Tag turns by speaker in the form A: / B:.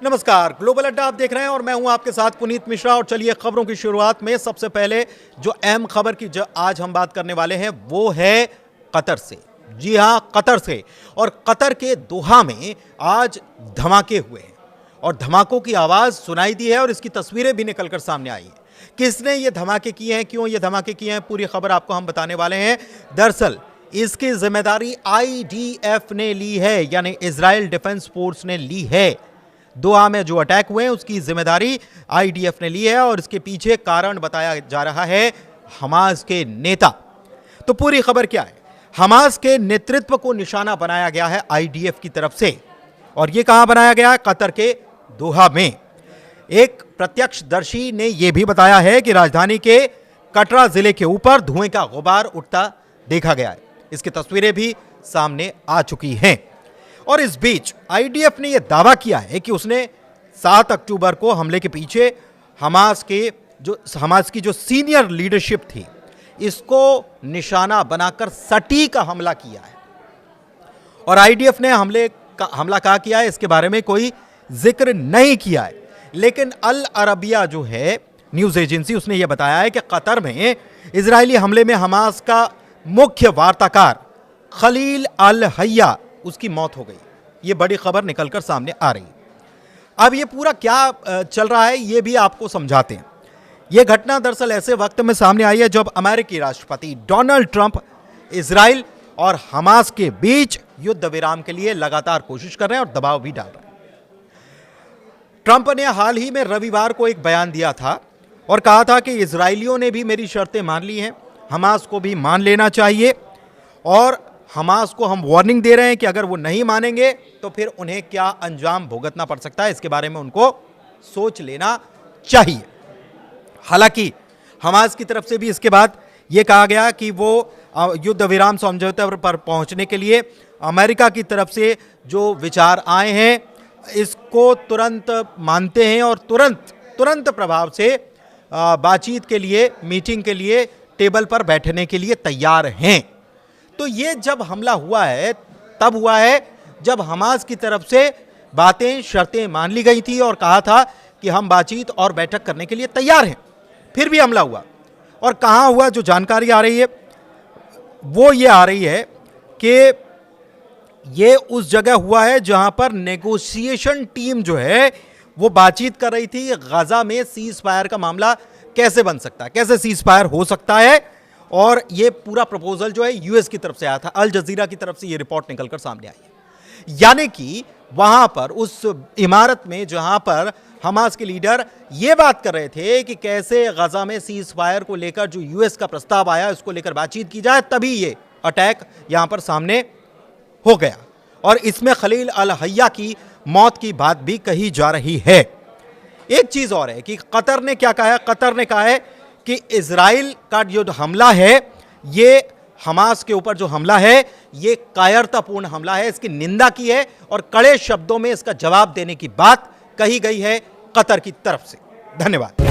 A: नमस्कार, ग्लोबल अड्डा आप देख रहे हैं और मैं हूं आपके साथ पुनीत मिश्रा। और चलिए खबरों की शुरुआत में सबसे पहले जो अहम खबर की आज हम बात करने वाले हैं वो है कतर से। जी हां, कतर से। और कतर के दोहा में आज धमाके हुए हैं और धमाकों की आवाज सुनाई दी है और इसकी तस्वीरें भी निकलकर सामने आई हैं। किसने ये धमाके किए हैं, क्यों ये धमाके किए हैं, पूरी खबर आपको हम बताने वाले हैं। दरअसल इसकी जिम्मेदारी IDF ने ली है, यानी इजराइल डिफेंस फोर्स ने ली है। दोहा में जो अटैक हुए हैं उसकी जिम्मेदारी IDF ने ली है और इसके पीछे कारण बताया जा रहा है हमास के नेता। तो पूरी खबर क्या है? हमास के नेतृत्व को निशाना बनाया गया है IDF की तरफ से। और यह कहां बनाया गया है? कतर के दोहा में। एक प्रत्यक्षदर्शी ने यह भी बताया है कि राजधानी के कटरा जिले के ऊपर धुएं का गुबार उठता देखा गया है। इसकी तस्वीरें भी सामने आ चुकी हैं। और इस बीच IDF ने यह दावा किया है कि उसने 7 अक्टूबर को हमले के पीछे हमास की जो सीनियर लीडरशिप थी इसको निशाना बनाकर सटीक हमला किया है। और IDF ने हमला कहाँ किया है इसके बारे में कोई जिक्र नहीं किया है। लेकिन अल अरबिया जो है न्यूज़ एजेंसी, उसने यह बताया है कि कतर में इजरायली हमले में हमास का मुख्य वार्ताकार खलील अल हय्या उसकी मौत हो गई। यह बड़ी खबर निकलकर सामने आ रही। अब यह पूरा क्या चल रहा है यह भी आपको समझाते हैं। यह घटना दरअसल ऐसे वक्त में सामने आई है जब अमेरिकी राष्ट्रपति डोनाल्ड ट्रंप इजराइल और हमास के बीच युद्ध विराम के लिए लगातार कोशिश कर रहे हैं और दबाव भी डाल रहे हैं। ट्रंप ने हाल ही में रविवार को एक बयान दिया था और कहा था कि इजरायलियों ने भी मेरी शर्तें मान ली हैं, हमास को भी मान लेना चाहिए और हमास को हम वार्निंग दे रहे हैं कि अगर वो नहीं मानेंगे तो फिर उन्हें क्या अंजाम भुगतना पड़ सकता है, इसके बारे में उनको सोच लेना चाहिए। हालांकि हमास की तरफ से भी इसके बाद यह कहा गया कि वो युद्ध विराम समझौते पर पहुंचने के लिए अमेरिका की तरफ से जो विचार आए हैं इसको तुरंत मानते हैं और तुरंत प्रभाव से बातचीत के लिए, मीटिंग के लिए टेबल पर बैठने के लिए तैयार हैं। तो ये जब हमला हुआ है तब हुआ है जब हमास की तरफ से बातें, शर्तें मान ली गई थी और कहा था कि हम बातचीत और बैठक करने के लिए तैयार हैं। फिर भी हमला हुआ। और कहां हुआ? जो जानकारी आ रही है वो ये आ रही है कि ये उस जगह हुआ है जहां पर नेगोशिएशन टीम जो है वो बातचीत कर रही थी गजा में सीज फायर का मामला कैसे बन सकता है, कैसे सीज फायर हो सकता है। और ये पूरा प्रपोजल जो है US की तरफ से आया था, अल जजीरा की तरफ से ये रिपोर्ट निकलकर सामने आई है। यानी कि वहां पर उस इमारत में जहां पर हमास के लीडर ये बात कर रहे थे कि कैसे गजा में सीज फायर को लेकर जो US का प्रस्ताव आया उसको लेकर बातचीत की जाए, तभी ये अटैक यहां पर सामने हो गया। और इसमें खलील अल हय्या की मौत की बात भी कही जा रही है। एक चीज और है कि कतर ने क्या कहा है? कतर ने कहा है कि इजराइल का जो हमला है, ये हमास के ऊपर जो हमला है ये कायरतापूर्ण हमला है, इसकी निंदा की है और कड़े शब्दों में इसका जवाब देने की बात कही गई है कतर की तरफ से। धन्यवाद।